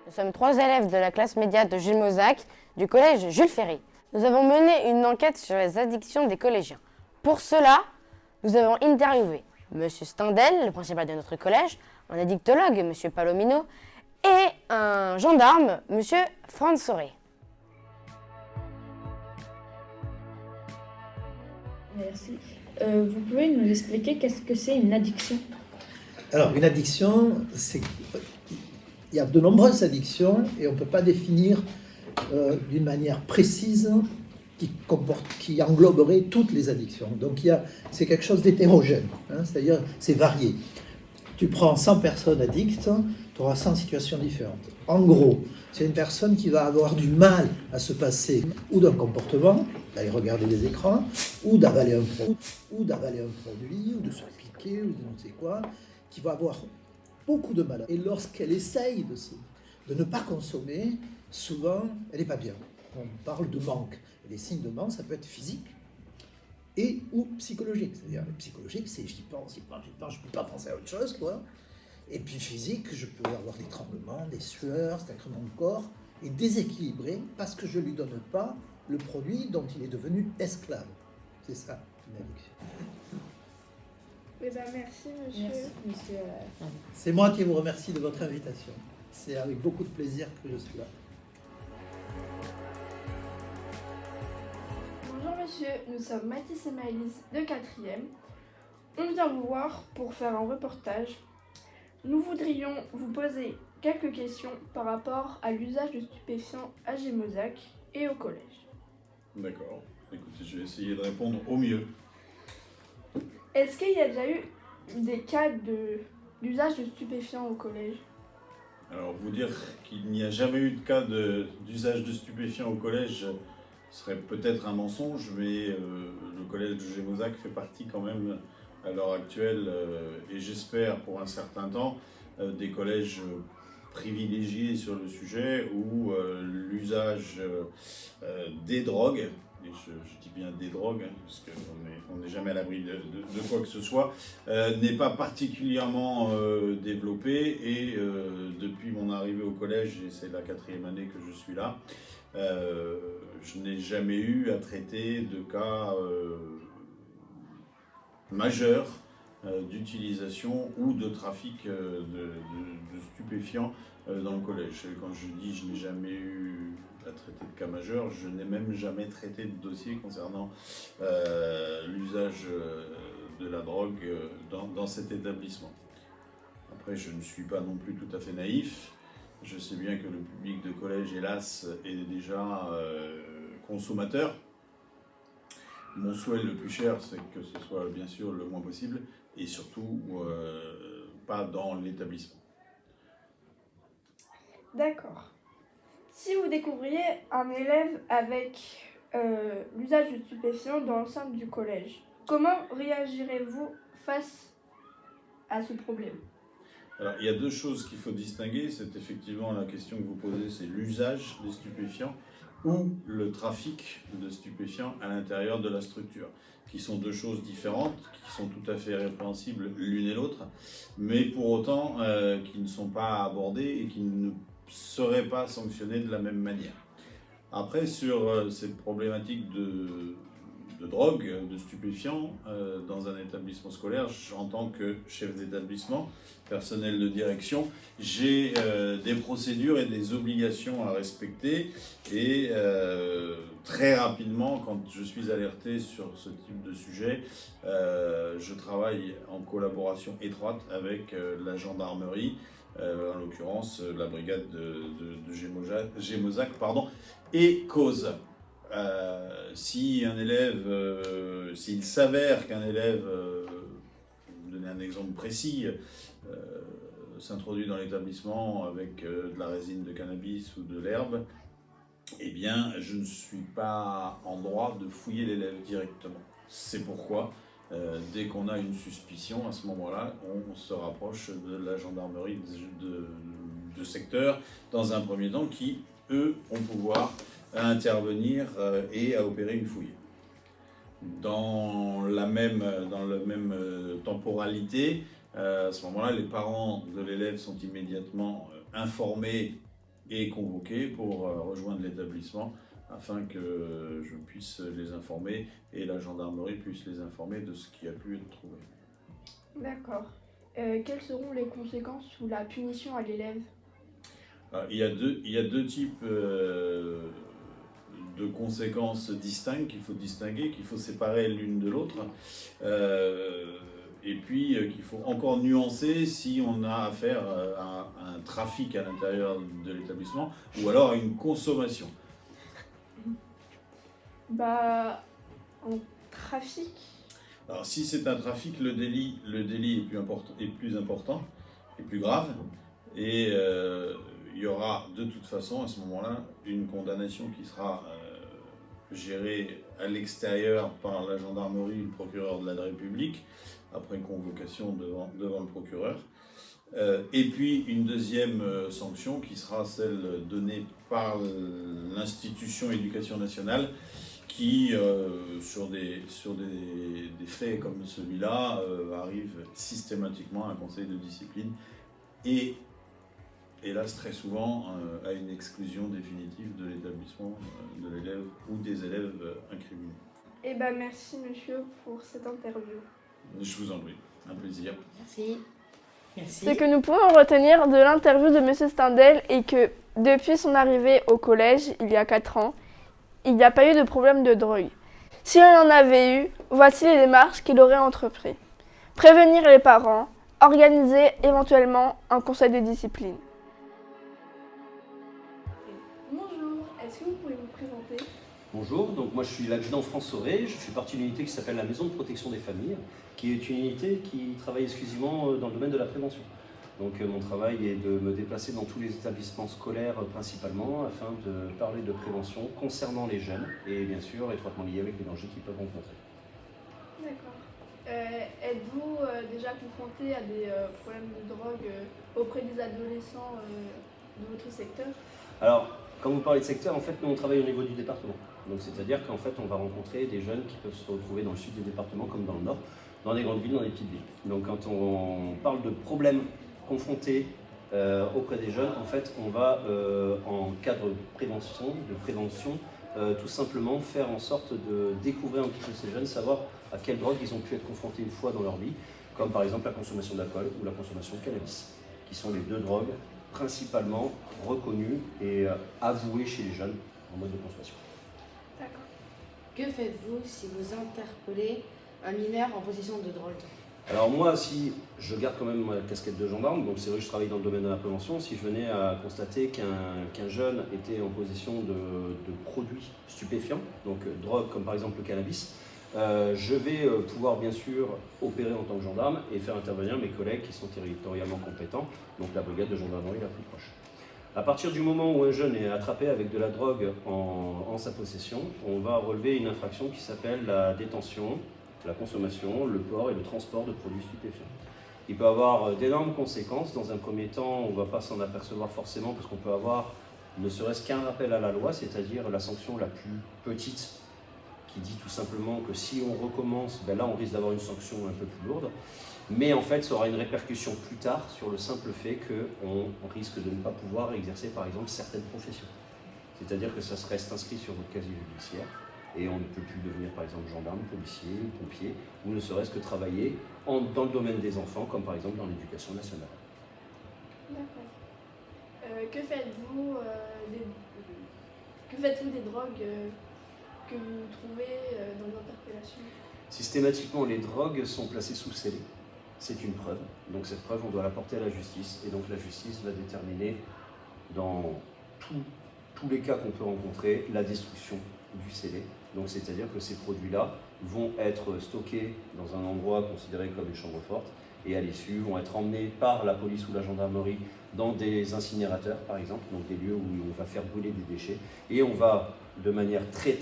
Nous sommes 3 élèves de la classe médiane de Jules Mozac du collège Jules Ferry. Nous avons mené une enquête sur les addictions des collégiens. Pour cela, nous avons interviewé Monsieur Stendel, le principal de notre collège, un addictologue, Monsieur Palomino, et un gendarme, Monsieur Franz Soré. Merci. Vous pouvez nous expliquer qu'est-ce que c'est une addiction? Alors, une addiction, il y a de nombreuses addictions et on ne peut pas définir d'une manière précise qui engloberait toutes les addictions. Donc, c'est quelque chose d'hétérogène, hein, c'est-à-dire c'est varié. Tu prends 100 personnes addictes, tu auras 100 situations différentes. En gros, c'est une personne qui va avoir du mal à se passer ou d'un comportement, d'aller regarder les écrans, ou d'avaler un produit, ou de se piquer, ou de ne sais quoi, qui va avoir beaucoup de mal. Et lorsqu'elle essaye de ne pas consommer, souvent, elle n'est pas bien. On parle de manque. Et les signes de manque, ça peut être physique et ou psychologique. C'est-à-dire, le psychologique, c'est j'y pense, je ne peux pas penser à autre chose, quoi. Et puis physique, je peux avoir des tremblements, des sueurs, c'est-à-dire que mon corps est déséquilibré parce que je ne lui donne pas le produit dont il est devenu esclave. C'est ça, une addiction. Eh ben, merci, monsieur. Merci, monsieur. C'est moi qui vous remercie de votre invitation. C'est avec beaucoup de plaisir que je suis là. Bonjour, monsieur. Nous sommes Mathis et Maëlys de 4e. On vient vous voir pour faire un reportage. Nous voudrions vous poser quelques questions par rapport à l'usage de stupéfiants à Gémozac et au collège. D'accord. Écoutez, je vais essayer de répondre au mieux. Est-ce qu'il y a déjà eu des cas d'usage de stupéfiants au collège? Alors, vous dire qu'il n'y a jamais eu de cas d'usage de stupéfiants au collège serait peut-être un mensonge, mais le collège de Gémozac fait partie quand même, à l'heure actuelle, et j'espère pour un certain temps, des collèges privilégiés sur le sujet où l'usage des drogues, et je dis bien des drogues, hein, parce qu'on n'est jamais à l'abri de quoi que ce soit, n'est pas particulièrement développé. Et depuis mon arrivée au collège, et c'est la 4e année que je suis là, je n'ai jamais eu à traiter de cas majeurs d'utilisation ou de trafic de stupéfiants dans le collège. Et quand je dis je n'ai jamais eu à traiter de cas majeurs, je n'ai même jamais traité de dossier concernant l'usage de la drogue dans cet établissement. Après, je ne suis pas non plus tout à fait naïf. Je sais bien que le public de collège, hélas, est déjà consommateur. Mon souhait le plus cher, c'est que ce soit bien sûr le moins possible et surtout pas dans l'établissement. D'accord. Si vous découvriez un élève avec l'usage de stupéfiants dans l'enceinte du collège, comment réagirez-vous face à ce problème? Alors, il y a deux choses qu'il faut distinguer. C'est effectivement la question que vous posez, c'est l'usage des stupéfiants ou le trafic de stupéfiants à l'intérieur de la structure, qui sont deux choses différentes, qui sont tout à fait répréhensibles l'une et l'autre, mais pour autant qui ne sont pas abordées et qui ne seraient pas sanctionnées de la même manière. Après, sur cette problématique de drogue, de stupéfiants dans un établissement scolaire, en tant que chef d'établissement, personnel de direction, j'ai des procédures et des obligations à respecter et très rapidement, quand je suis alerté sur ce type de sujet, je travaille en collaboration étroite avec la gendarmerie, en l'occurrence la brigade de Gémozac, et cause. Si un élève, s'il s'avère qu'un élève, je vais vous donner un exemple précis, s'introduit dans l'établissement avec de la résine de cannabis ou de l'herbe, eh bien, je ne suis pas en droit de fouiller l'élève directement. C'est pourquoi, dès qu'on a une suspicion, à ce moment-là, on se rapproche de la gendarmerie de secteur, dans un premier temps, qui, eux, ont pouvoir à intervenir et à opérer une fouille. Dans la même temporalité, à ce moment-là, les parents de l'élève sont immédiatement informés est convoqué pour rejoindre l'établissement afin que je puisse les informer et la gendarmerie puisse les informer de ce qui a pu être trouvé. D'accord. Quelles seront les conséquences ou la punition à l'élève? Il y a deux types de conséquences distinctes qu'il faut distinguer, qu'il faut séparer l'une de l'autre, et puis qu'il faut encore nuancer si on a affaire à un trafic à l'intérieur de l'établissement ou alors à une consommation. Bah, en trafic. Alors si c'est un trafic, le délit est plus important et plus grave, et il y aura de toute façon à ce moment-là une condamnation qui sera gérée à l'extérieur par la gendarmerie, le procureur de la République, après une convocation devant le procureur. Et puis une deuxième sanction qui sera celle donnée par l'institution éducation nationale qui, sur des faits comme celui-là, arrive systématiquement à un conseil de discipline et hélas très souvent à une exclusion définitive de l'établissement de l'élève ou des élèves incriminés. Eh ben merci monsieur pour cette interview. Je vous en prie, un plaisir. Merci. Merci. Ce que nous pouvons retenir de l'interview de monsieur Stindel est que depuis son arrivée au collège, il y a 4 ans, il n'y a pas eu de problème de drogue. S'il en avait eu, voici les démarches qu'il aurait entreprises. Prévenir les parents, organiser éventuellement un conseil de discipline. Bonjour, est-ce que vous pouvez vous présenter? Bonjour, donc moi je suis l'adjudant France Sauré, je fais partie d'une unité qui s'appelle la Maison de protection des familles, qui est une unité qui travaille exclusivement dans le domaine de la prévention. Donc mon travail est de me déplacer dans tous les établissements scolaires principalement afin de parler de prévention concernant les jeunes et bien sûr étroitement liés avec les dangers qu'ils peuvent rencontrer. D'accord. Êtes-vous déjà confronté à des problèmes de drogue auprès des adolescents de votre secteur? Alors, quand vous parlez de secteur, en fait nous on travaille au niveau du département. Donc c'est-à-dire qu'en fait on va rencontrer des jeunes qui peuvent se retrouver dans le sud du département comme dans le nord, dans des grandes villes, dans des petites villes. Donc quand on parle de problèmes confrontés auprès des jeunes, en fait, on va, en cadre de prévention, tout simplement faire en sorte de découvrir un petit peu ces jeunes, savoir à quelle drogue ils ont pu être confrontés une fois dans leur vie, comme par exemple la consommation d'alcool ou la consommation de cannabis, qui sont les deux drogues principalement reconnues et avouées chez les jeunes en mode de consommation. D'accord. Que faites-vous si vous interpellez un mineur en possession de drogue? Alors moi, si je garde quand même ma casquette de gendarme, donc c'est vrai que je travaille dans le domaine de la prévention, si je venais à constater qu'un jeune était en possession de produits stupéfiants, donc drogue comme par exemple le cannabis, je vais pouvoir bien sûr opérer en tant que gendarme et faire intervenir mes collègues qui sont territorialement compétents, donc la brigade de gendarmerie la plus proche. À partir du moment où un jeune est attrapé avec de la drogue en sa possession, on va relever une infraction qui s'appelle la détention, la consommation, le port et le transport de produits stupéfiants. Il peut avoir d'énormes conséquences. Dans un premier temps, on ne va pas s'en apercevoir forcément parce qu'on peut avoir ne serait-ce qu'un rappel à la loi, c'est-à-dire la sanction la plus petite qui dit tout simplement que si on recommence, ben là on risque d'avoir une sanction un peu plus lourde. Mais en fait, ça aura une répercussion plus tard sur le simple fait qu'on risque de ne pas pouvoir exercer par exemple certaines professions. C'est-à-dire que ça reste inscrit sur votre casier judiciaire. Et on ne peut plus devenir par exemple gendarme, policier, pompier, ou ne serait-ce que travailler dans le domaine des enfants, comme par exemple dans l'éducation nationale. D'accord. Que faites-vous des drogues que vous trouvez dans l'interpellation? Systématiquement, les drogues sont placées sous scellé. C'est une preuve. Donc cette preuve, on doit la porter à la justice. Et donc la justice va déterminer dans tous les cas qu'on peut rencontrer la destruction du scellé. Donc c'est-à-dire que ces produits-là vont être stockés dans un endroit considéré comme une chambre forte et à l'issue vont être emmenés par la police ou la gendarmerie dans des incinérateurs par exemple, donc des lieux où on va faire brûler des déchets et on va de manière très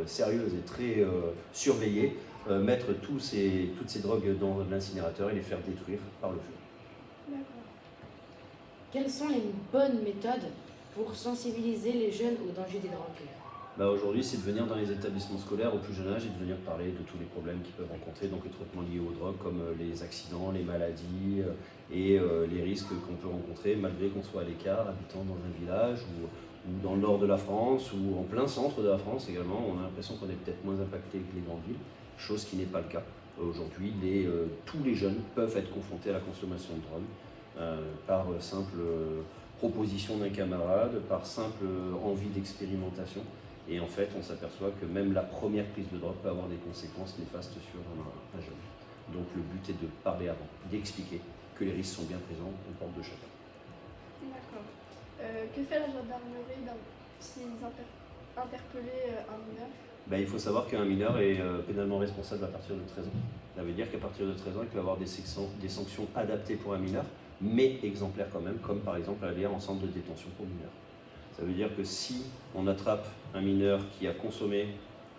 sérieuse et très surveillée mettre toutes ces drogues dans l'incinérateur et les faire détruire par le feu. D'accord. Quelles sont les bonnes méthodes pour sensibiliser les jeunes au danger des drogues? Aujourd'hui, c'est de venir dans les établissements scolaires au plus jeune âge et de venir parler de tous les problèmes qu'ils peuvent rencontrer, donc les traitements liés aux drogues comme les accidents, les maladies et les risques qu'on peut rencontrer malgré qu'on soit à l'écart, habitant dans un village ou dans le nord de la France ou en plein centre de la France également. On a l'impression qu'on est peut-être moins impacté que les grandes villes, chose qui n'est pas le cas. Aujourd'hui, tous les jeunes peuvent être confrontés à la consommation de drogue par simple proposition d'un camarade, par simple envie d'expérimentation. Et en fait, on s'aperçoit que même la première prise de drogue peut avoir des conséquences néfastes sur un jeune. Donc le but est de parler avant, d'expliquer que les risques sont bien présents aux portes de chacun. D'accord. Que fait la gendarmerie s'ils interpellaient un mineur? Il faut savoir qu'un mineur est pénalement responsable à partir de 13 ans. Ça veut dire qu'à partir de 13 ans, il peut y avoir des sanctions adaptées pour un mineur, mais exemplaires quand même, comme par exemple aller en centre de détention pour mineurs. Ça veut dire que si on attrape un mineur qui a consommé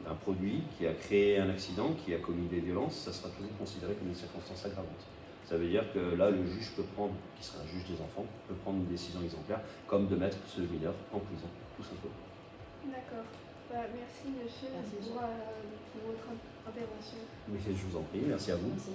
un produit, qui a créé un accident, qui a commis des violences, ça sera toujours considéré comme une circonstance aggravante. Ça veut dire que là, le juge peut prendre, qui sera un juge des enfants, peut prendre une décision exemplaire, comme de mettre ce mineur en prison, tout simplement. D'accord. Merci monsieur Merci. pour votre intervention. Mais je vous en prie, merci à vous. Merci.